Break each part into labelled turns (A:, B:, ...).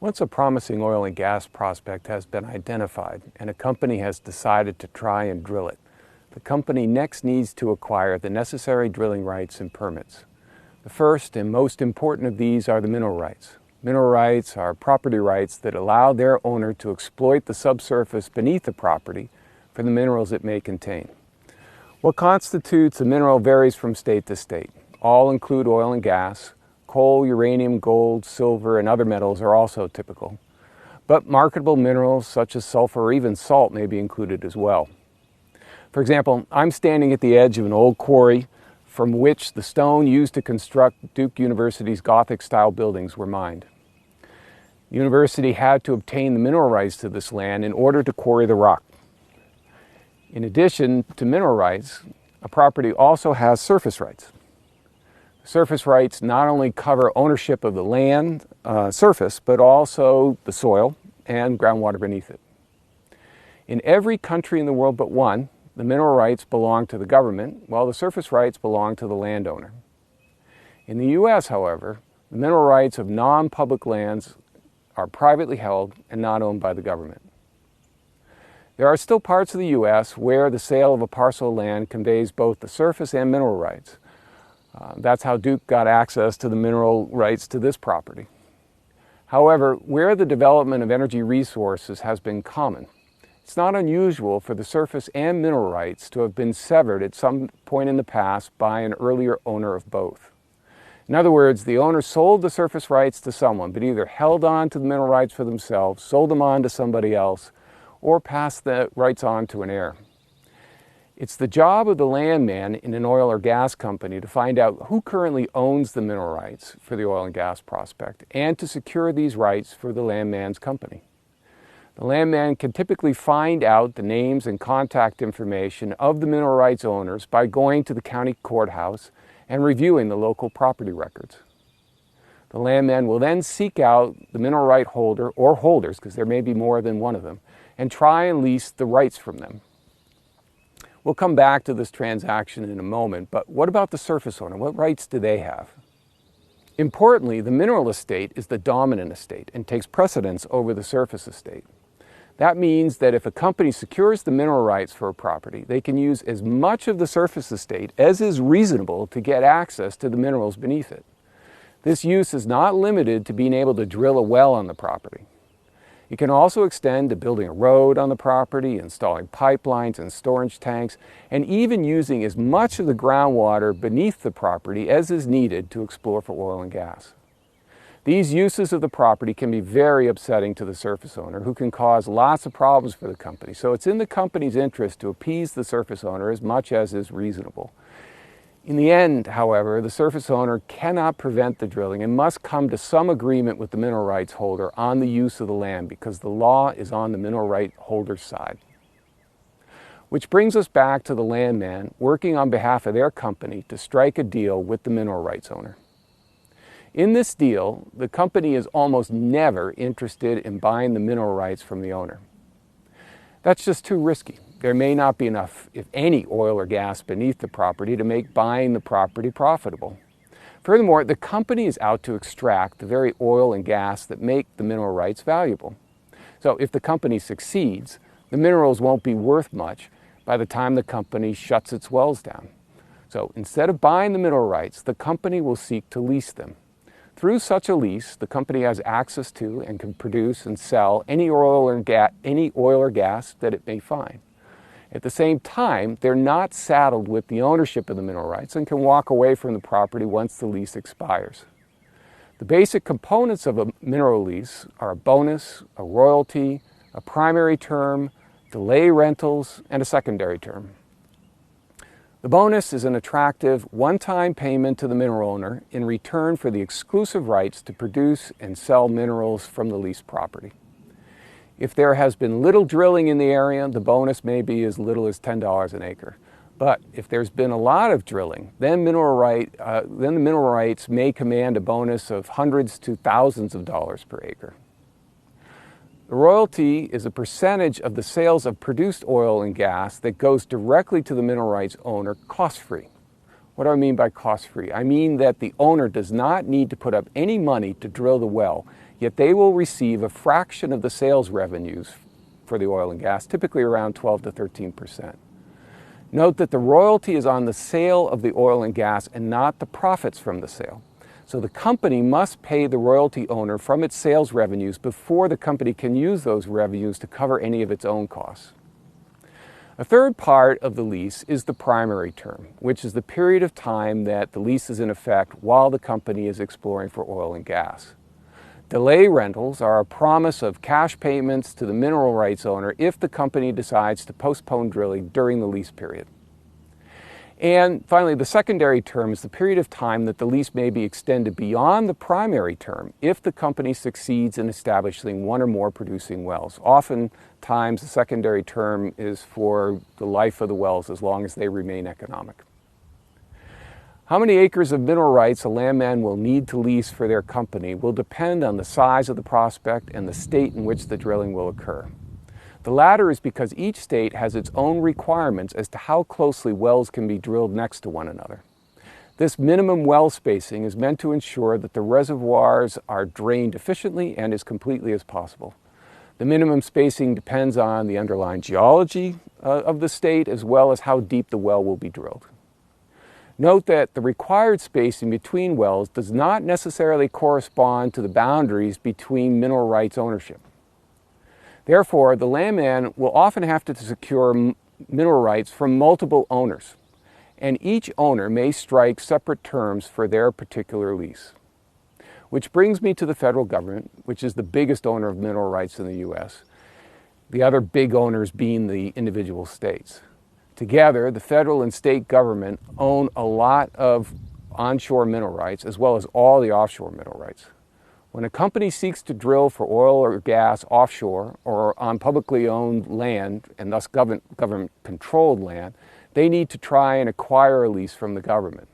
A: Once a promising oil and gas prospect has been identified and a company has decided to try and drill it, the company next needs to acquire the necessary drilling rights and permits. The first and most important of these are the mineral rights. Mineral rights are property rights that allow their owner to exploit the subsurface beneath the property for the minerals it may contain. What constitutes a mineral varies from state to state. All include oil and gas. Coal, uranium, gold, silver, and other metals are also typical. But marketable minerals such as sulfur or even salt may be included as well. For example, I'm standing at the edge of an old quarry from which the stone used to construct Duke University's Gothic-style buildings were mined. The university had to obtain the mineral rights to this land in order to quarry the rock. In addition to mineral rights, a property also has surface rights. Surface rights not only cover ownership of the land surface, but also the soil and groundwater beneath it. In every country in the world but one, the mineral rights belong to the government, while the surface rights belong to the landowner. In the U.S., however, the mineral rights of non-public lands are privately held and not owned by the government. There are still parts of the U.S. where the sale of a parcel of land conveys both the surface and mineral rights. That's how Duke got access to the mineral rights to this property. However, where the development of energy resources has been common, it's not unusual for the surface and mineral rights to have been severed at some point in the past by an earlier owner of both. In other words, the owner sold the surface rights to someone, but either held on to the mineral rights for themselves, sold them on to somebody else, or passed the rights on to an heir. It's the job of the landman in an oil or gas company to find out who currently owns the mineral rights for the oil and gas prospect and to secure these rights for the landman's company. The landman can typically find out the names and contact information of the mineral rights owners by going to the county courthouse and reviewing the local property records. The landman will then seek out the mineral right holder or holders, because there may be more than one of them, and try and lease the rights from them. We'll come back to this transaction in a moment, but what about the surface owner? What rights do they have? Importantly, the mineral estate is the dominant estate and takes precedence over the surface estate. That means that if a company secures the mineral rights for a property, they can use as much of the surface estate as is reasonable to get access to the minerals beneath it. This use is not limited to being able to drill a well on the property. It can also extend to building a road on the property, installing pipelines and storage tanks, and even using as much of the groundwater beneath the property as is needed to explore for oil and gas. These uses of the property can be very upsetting to the surface owner, who can cause lots of problems for the company. So it's in the company's interest to appease the surface owner as much as is reasonable. In the end, however, the surface owner cannot prevent the drilling and must come to some agreement with the mineral rights holder on the use of the land, because the law is on the mineral right holder's side. Which brings us back to the landman working on behalf of their company to strike a deal with the mineral rights owner. In this deal, the company is almost never interested in buying the mineral rights from the owner. That's just too risky. There may not be enough, if any, oil or gas beneath the property to make buying the property profitable. Furthermore, the company is out to extract the very oil and gas that make the mineral rights valuable. So if the company succeeds, the minerals won't be worth much by the time the company shuts its wells down. So instead of buying the mineral rights, the company will seek to lease them. Through such a lease, the company has access to and can produce and sell any oil or gas that it may find. At the same time, they're not saddled with the ownership of the mineral rights and can walk away from the property once the lease expires. The basic components of a mineral lease are a bonus, a royalty, a primary term, delay rentals, and a secondary term. The bonus is an attractive one-time payment to the mineral owner in return for the exclusive rights to produce and sell minerals from the leased property. If there has been little drilling in the area, the bonus may be as little as $10 an acre. But if there's been a lot of drilling, then the mineral rights may command a bonus of hundreds to thousands of dollars per acre. The royalty is a percentage of the sales of produced oil and gas that goes directly to the mineral rights owner cost-free. What do I mean by cost-free? I mean that the owner does not need to put up any money to drill the well, yet they will receive a fraction of the sales revenues for the oil and gas, typically around 12 to 13%. Note that the royalty is on the sale of the oil and gas and not the profits from the sale. So the company must pay the royalty owner from its sales revenues before the company can use those revenues to cover any of its own costs. A third part of the lease is the primary term, which is the period of time that the lease is in effect while the company is exploring for oil and gas. Delay rentals are a promise of cash payments to the mineral rights owner if the company decides to postpone drilling during the lease period. And finally, the secondary term is the period of time that the lease may be extended beyond the primary term if the company succeeds in establishing one or more producing wells. Oftentimes, the secondary term is for the life of the wells as long as they remain economic. How many acres of mineral rights a landman will need to lease for their company will depend on the size of the prospect and the state in which the drilling will occur. The latter is because each state has its own requirements as to how closely wells can be drilled next to one another. This minimum well spacing is meant to ensure that the reservoirs are drained efficiently and as completely as possible. The minimum spacing depends on the underlying geology of the state as well as how deep the well will be drilled. Note that the required spacing between wells does not necessarily correspond to the boundaries between mineral rights ownership. Therefore, the landman will often have to secure mineral rights from multiple owners, and each owner may strike separate terms for their particular lease. Which brings me to the federal government, which is the biggest owner of mineral rights in the U.S., the other big owners being the individual states. Together, the federal and state government own a lot of onshore mineral rights as well as all the offshore mineral rights. When a company seeks to drill for oil or gas offshore or on publicly owned land, and thus government-controlled land, they need to try and acquire a lease from the government.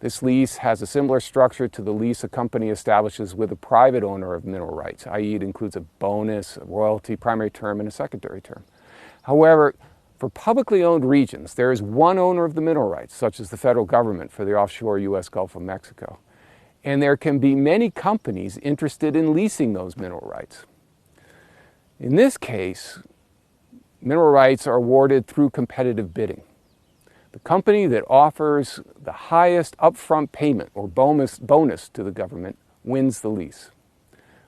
A: This lease has a similar structure to the lease a company establishes with a private owner of mineral rights, i.e. it includes a bonus, a royalty, primary term, and a secondary term. However, for publicly owned regions, there is one owner of the mineral rights, such as the federal government for the offshore U.S. Gulf of Mexico. And there can be many companies interested in leasing those mineral rights. In this case, mineral rights are awarded through competitive bidding. The company that offers the highest upfront payment or bonus to the government wins the lease.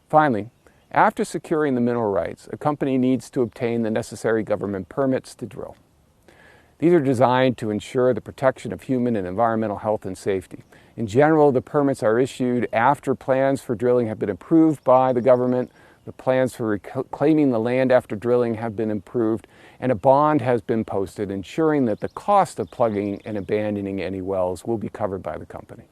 A: Finally, after securing the mineral rights, a company needs to obtain the necessary government permits to drill. These are designed to ensure the protection of human and environmental health and safety. In general, the permits are issued after plans for drilling have been approved by the government, the plans for reclaiming the land after drilling have been approved, and a bond has been posted, ensuring that the cost of plugging and abandoning any wells will be covered by the company.